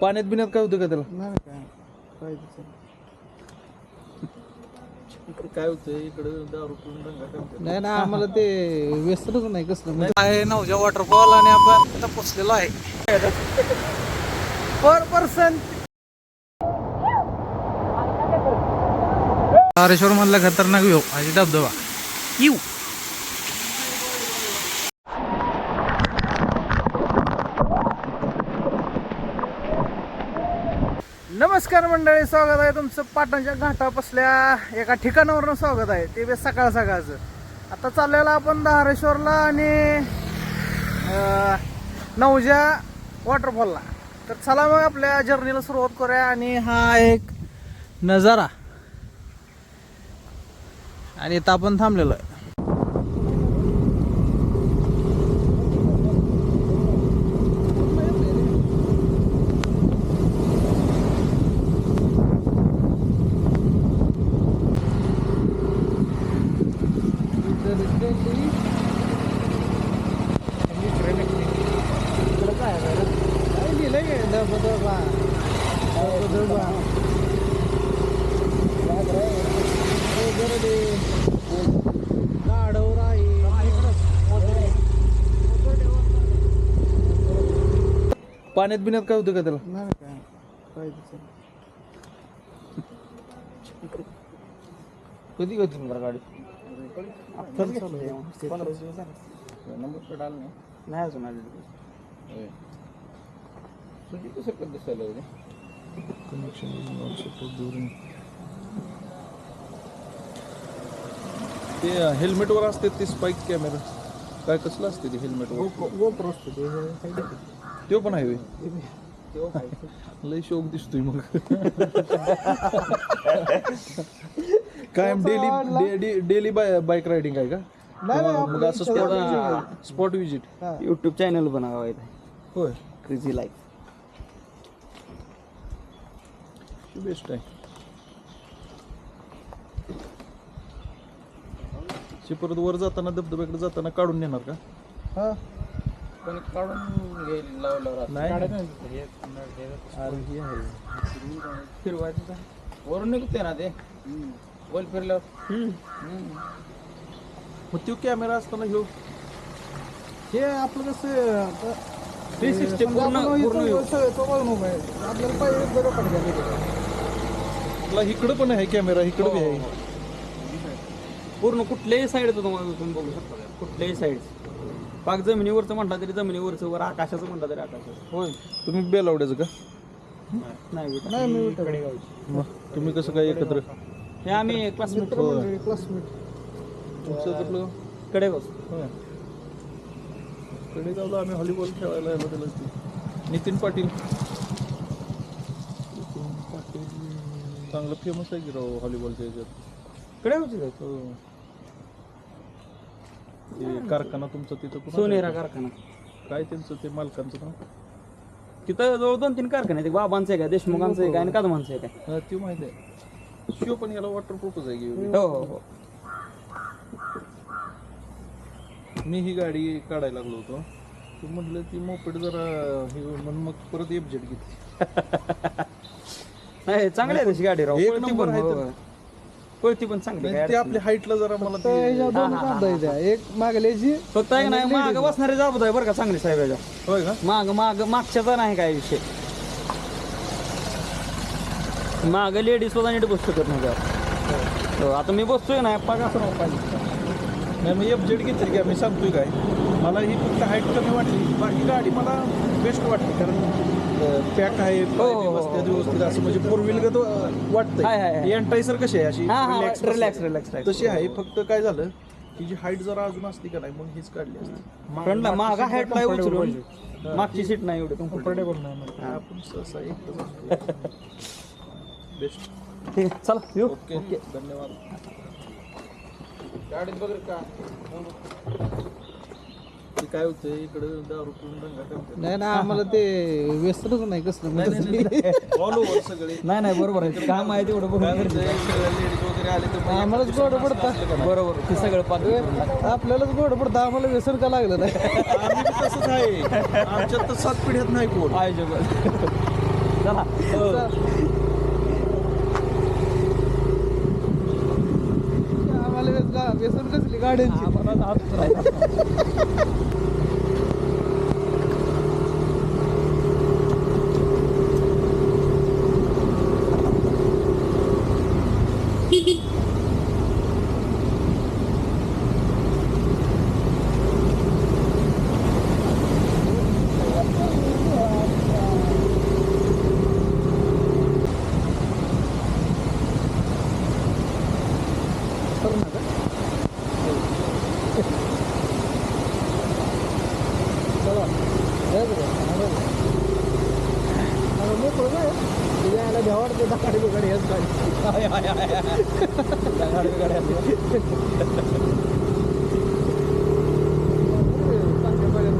पाण्यात बिण्यात काय होतं का त्याला? नाही काय इकडे काय होतं, इकडे दारू पिऊन दंगा करतात. नाही ना आम्हाला ते व्यसनच नाही कसलं आहे नवजा वॉटरफॉल आणि आपण तिथं पोचलेलो आहे. पर पर्सन तारेश्वर मधला खतरनाक व्ह्यू आणि धबधबा येऊ. नमस्कार मंडळी, स्वागत आहे तुमचं पाटणच्या घाटापासल्या एका ठिकाणावरून स्वागत आहे, ते बी सकाळ सकाळचं. आता चाललेला आपण धारेश्वरला आणि नवजा वॉटरफॉलला. तर चला मग आपल्या जर्नीला सुरुवात करूया. आणि हा एक नजारा आणि इथं आपण थांबलेलो आहे. पाण्यात बिण्यात काय होतं का त्याला? नाही काय कधी होती मला गाडी? नंबर प्लेट आला नाही अजून आलेली. कसं दिसायला ते हेल्मेटवर असते ते स्पाईक कॅमेरा काय कसलं असते ते हेल्मेटवर? गोप्रो असतो तो पण आहे लय शौक दिसतोय मग. कायम डेली बाईक रायडिंग आहे का? मग असं स्पॉट विजिट यूट्यूब चॅनल बनावा आहे. होय, क्रेझी लाईफ बेस्ट आहे. परत वर जाताना धबधब्याकडे जाताना काढून नेणार का? हा पण काढून नाही फिरवायचं वरून निघते ना ते बोल फिरल्यावर. मग तो कॅमेरा असताना घेऊ हे आपलं कसं 360 पूर्ण आपल्याला पाहिजे तुला इकडं पण आहे कॅमेरा, इकडं बी आहे पूर्ण कुठल्याही साईडचं तुम्ही बघू शकता. कुठल्याही साईड पाक जमिनीवरचं म्हणता तरी जमिनीवरचं, वर आकाशाचं म्हणता तरी आकाशाचं. होय. तुम्ही बेलावड्याचं का? नाही मी मग तुम्ही कसं काय एकत्र? हे आम्ही क्लासमेट तुमचं कुठलं कडे कडेगावला आम्ही व्हॉलीबॉल खेळायला यायला त्याला. नितीन पाटील चांगलं फेमस आहे की राव व्हॉलीबॉलच्या याच्यात. कडे होती ते कारखाना तुमचा तिथं कुठं? सोनेरा कारखाना. काय त्यांचं ते मालकांचं नाव? तिथं जवळ 2-3 कारखाने आहेत. बाबांचं आहे का, देशमुखांचं आहे का आणि कदमांचं आहे का? हा, ते माहिती आहे. शिव पण याला वॉटरप्रूफच आहे की. हो हो हो. मी ही गाडी काढायला लागलो होतो, तू म्हटलं ती मोपेड जरा हे म्हणून मग परत एफजेड घेतली. नाही चांगली आहे तशी गाडी राव. एक पळती नंबर पण आहे हो. तर. पळती पण चांगली नाही, ते आपल्या हाईटला जरा मला ते एक मागल्याची फक्त आहे नाही माग बसणारे जाबत आहे बरं का चांगली साहेब याच्या. होय का? मागच्याचा नाही काय विषय. माग लेडीज सुद्धा नीट बसू शकत नाही त्यावर. हो, आता मी बसतोय ना पाक असं राहू पाहिजे. नाही मग एफजेड घेतली की मी सांगतोय काय, मला ही फक्त हाईट कमी वाटली, बाकी गाडी मला बेस्ट वाटली. कारण पॅक आहे, व्यवस्थित असं म्हणजे फोर व्हील गत वाटतंय. एंटायसर कशी आहे अशी रिलॅक्स तशी आहे. फक्त काय झालं की जी हाईट जरा अजून असती का नाही मग हीच काढली असती. फ्रंटला माग हाईट नाही उचलून मागची सीट नाही एवढी कम्फर्टेबल नाही. आपण सहसा एकच बेस्ट. ठीक आहे चला येऊ. ओके, धन्यवाद. गाडीत वगैरे का ते काय होतं, इकडे दारू पिऊन दंगा करतात. नाही ना आम्हाला ते व्यसनच नाही कसलं ऑल ओव्हर सगळे. नाही बरोबर आहे. काम आहे तेवढं बघून लेडीज वगैरे आले तर मग आम्हालाच गोड पडतं. बरोबर ते सगळं पाक आपल्यालाच गोड पडतं, आम्हाला व्यसन का लागलं नाही. आम्ही बी तसंच आहे. आमच्यात तर 7 पिढ्यात नाही कोण. पाहिजे बरं. चला आम्हाला व्यसन कसली गाड्यांची. आम्हाला हात उचलायचा.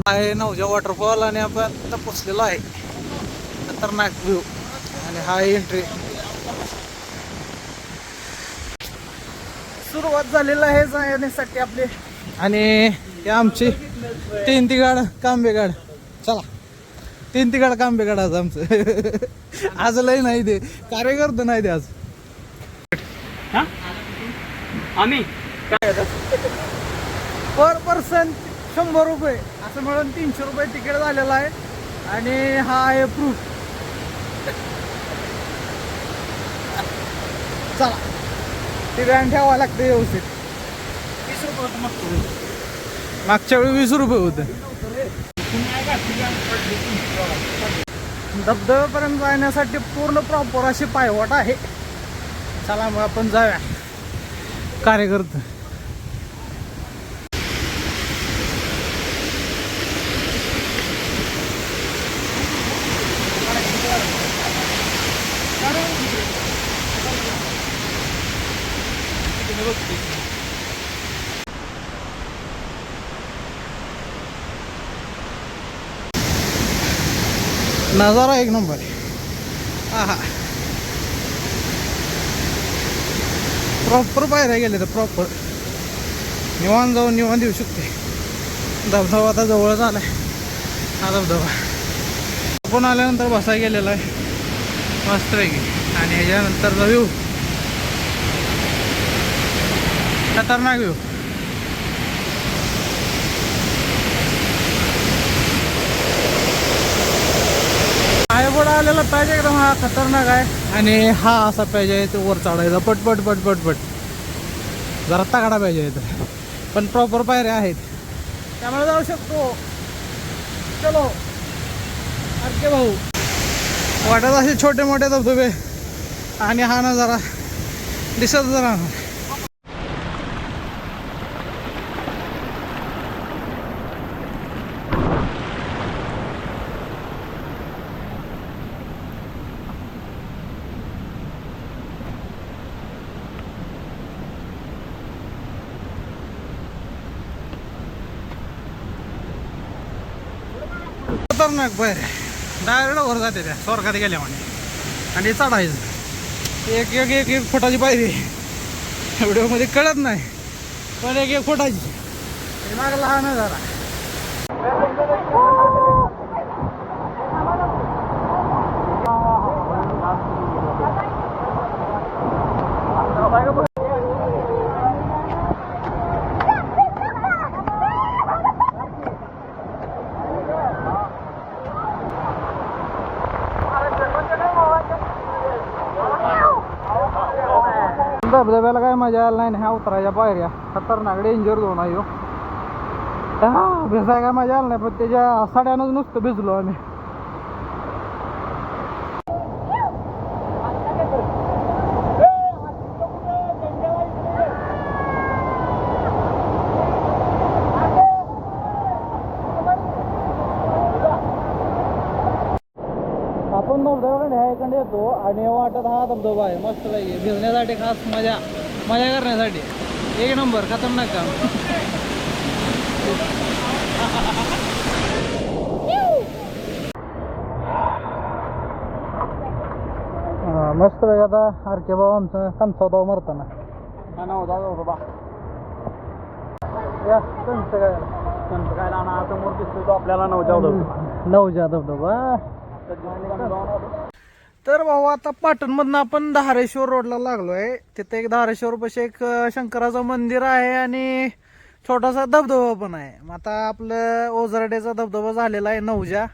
आहे नवजा वॉटरफॉल आणि आपण आता पोचलेलो आहे खतरनाक व्ह्यू आणि हा एंट्री सुरुवात झालेला आहे जाण्यासाठी आपले आणि हे आमची तीन तिगाड कांबेगाड. चला तीन तिगाड कांबेगाड आज आमचं आज लय नाही ते कार्यकर्ता नाही ते आज. हा आम्ही काय पर पर्सन 100 रुपये असं म्हणून 300 रुपये तिकीट झालेलं आहे आणि हा आहे प्रूफ. चला ती व्हॅन ठेवावं लागतं व्यवस्थित. 20 रुपये होतं मागच्या वेळी 20 रुपये होतं. धबधब्यापर्यंत जाण्यासाठी पूर्ण प्रॉपर अशी पायवाट आहे. चला मग आपण जाऊया कार्यकर्ते. नजारा एक नंबर. आहा प्रॉपर पायऱ्या गेले तर प्रॉपर निवांत जाऊन निवांत येऊ शकते. धबधबा आता जवळच आलाय. हा धबधबा आपण आल्यानंतर बसायला गेलेला आहे मस्त वेगळी आणि ह्याच्यानंतरचा व्ह्यू खतरनाक व्ह्यू. पुढे आलेला पाहिजे एकदम हा खतरनाक आहे आणि हा असा पाहिजे तो वर चढायचा पटपट पटपट पट जरा तगडा पाहिजे इथं पण प्रॉपर पायऱ्या आहेत त्यामुळे जाऊ शकतो. चलो अरे भाऊ वाटत असे छोटे मोठे धबधबे आणि हा ना जरा दिसत जरा खतरनाक बाहेर डायरेक्ट वर जाते त्या स्वर्गात गेल्या म्हणे आणि चढायचं एक एक एक एक फुटाची पायरी. व्हिडिओमध्ये कळत नाही पण एक एक फुटाची माग लहान जरा. धबधब्याला काय मजा आली नाही ह्या उतरायच्या पायऱ्या खतरनाक डेंजर झोन आहे. भिजाय काय मजा आली नाही पण त्याच्या साड्यानंच नुसतं भिजलो आम्ही. आपण धबधब्याकडे ह्या इकडे येतो आणि वाटत हा धबधबा आहे मस्त पाहिजे भिजण्यासाठी खास मजा करण्यासाठी एक नंबर खतरनाक काम. मस्त पाहिजे आता आरके भाऊ आमचं कणसावता मरताना या संत काय राहणार समोर दिसतो तो आपल्याला नवजा धबधबा. तर भाऊ आता पाटणमधनं आपण धारेश्वर रोडला लागलोय. तिथे एक धारेश्वर पाशी एक शंकराचं मंदिर आहे आणि छोटासा धबधबा पण आहे. मग आता आपलं ओझरडेचा धबधबा झालेला आहे नवजा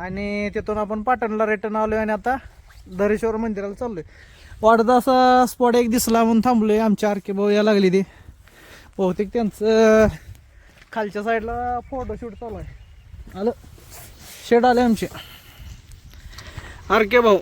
आणि तिथून आपण पाटणला रिटर्न आलोय आणि आता धारेश्वर मंदिराला चाललोय. वाटत असा स्पॉट एक दिसला म्हणून थांबलोय. आमच्या आरके भाऊ या लागली ती बहुतेक त्यांचं खालच्या साईडला फोटोशूट चालू आहे. आलं शेड आले आमचे आरके भाऊ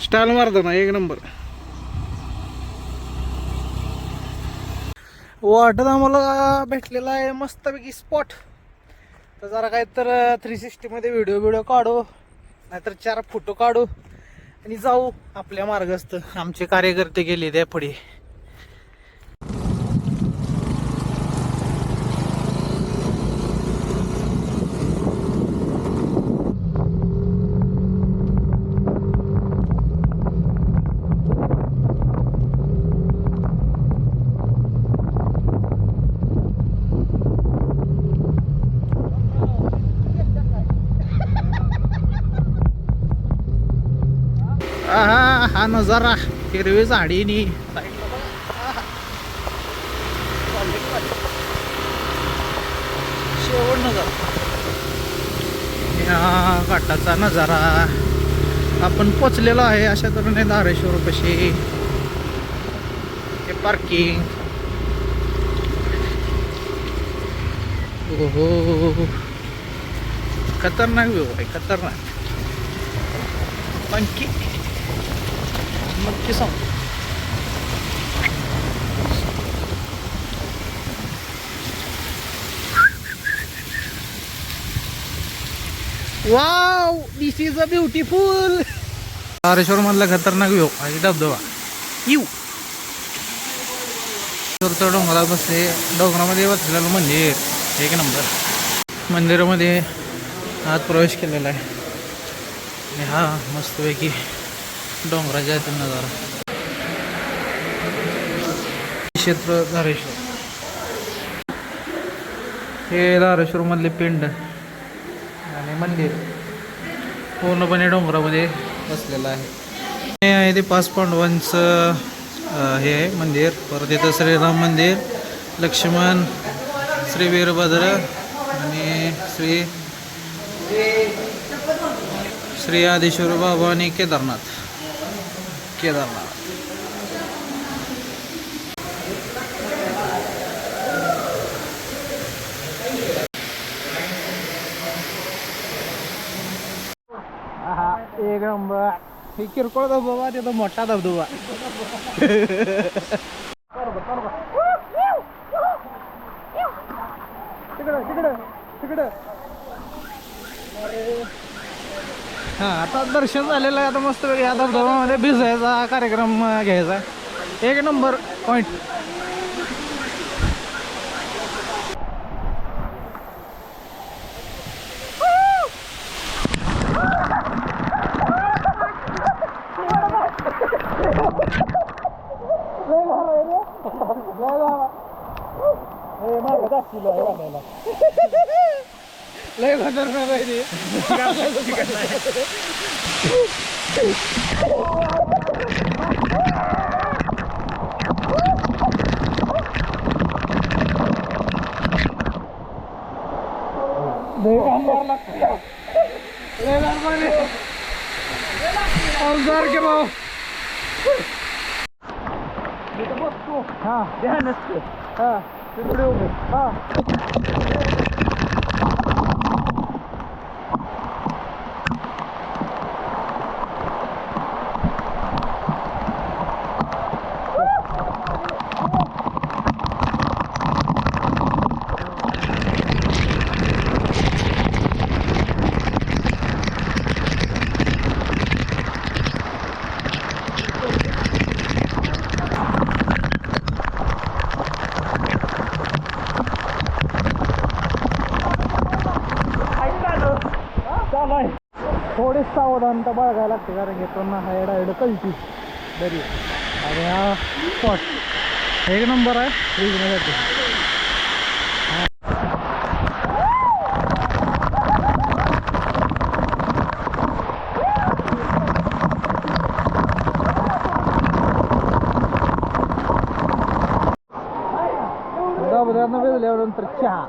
स्टाईल मारतो ना एक नंबर. वाटत आम्हाला भेटलेला आहे मस्तपैकी स्पॉट. तर जरा काय तर 360 मध्ये व्हिडिओ काढू नाहीतर 4 फोटो काढू आणि जाऊ आपल्या मार्गस्थ. आमचे कार्यकर्ते गेले त्या पुढे. हा नजारा हिरवी झाडीनी शेवट नजारा या घाटाचा नजारा. आपण पोचलेलो आहे अशा तऱ्हेने धारेश्वर पाशी. हे पार्किंग हो खतरनाक व्यू आहे खतरनाक. नक्की नक्की सांग. Wow this is a beautiful. Dhareshwar मधला खतरनाक व्यू आणि धबधबा यू. डोंगरात बसले. डोंगरामध्ये बसलेलं मंदिर एक नंबर. मंदिरामध्ये आत प्रवेश केलेला आहे आणि हा मस्तपैकी डोंगराच्या यातून नजारा. क्षेत्र धारेश्वर हे धारेश्वर मधले पिंड आणि मंदिर पूर्णपणे डोंगरामध्ये बसलेलं आहे. हे आहे ते 5 पांडवांचं हे आहे मंदिर. परत इथं श्रीराम मंदिर, लक्ष्मण, श्री वीरभद्र आणि श्री आदिश्वर बाबा आणि केदारनाथ. एक नंबर. हे किरकोळ धबधबा तिथं मोठा धबधबा. तिकडं हा आता दर्शन झालेलं आहे. आता मस्त या धबधब्यामध्ये भिजायचा कार्यक्रम घ्यायचा. एक नंबर पॉइंट. लय खतरनाक आहे ते. के भाऊ हा ध्यान असते. हा तिकडे उभे. हा थोडी सावधानता बाळगायला लागते कारण की त्यांना हायड हायड कळती दरी. आणि हा स्पॉट एक नंबर आहे रिजनेसाठी. झाल्यानंतर चहा.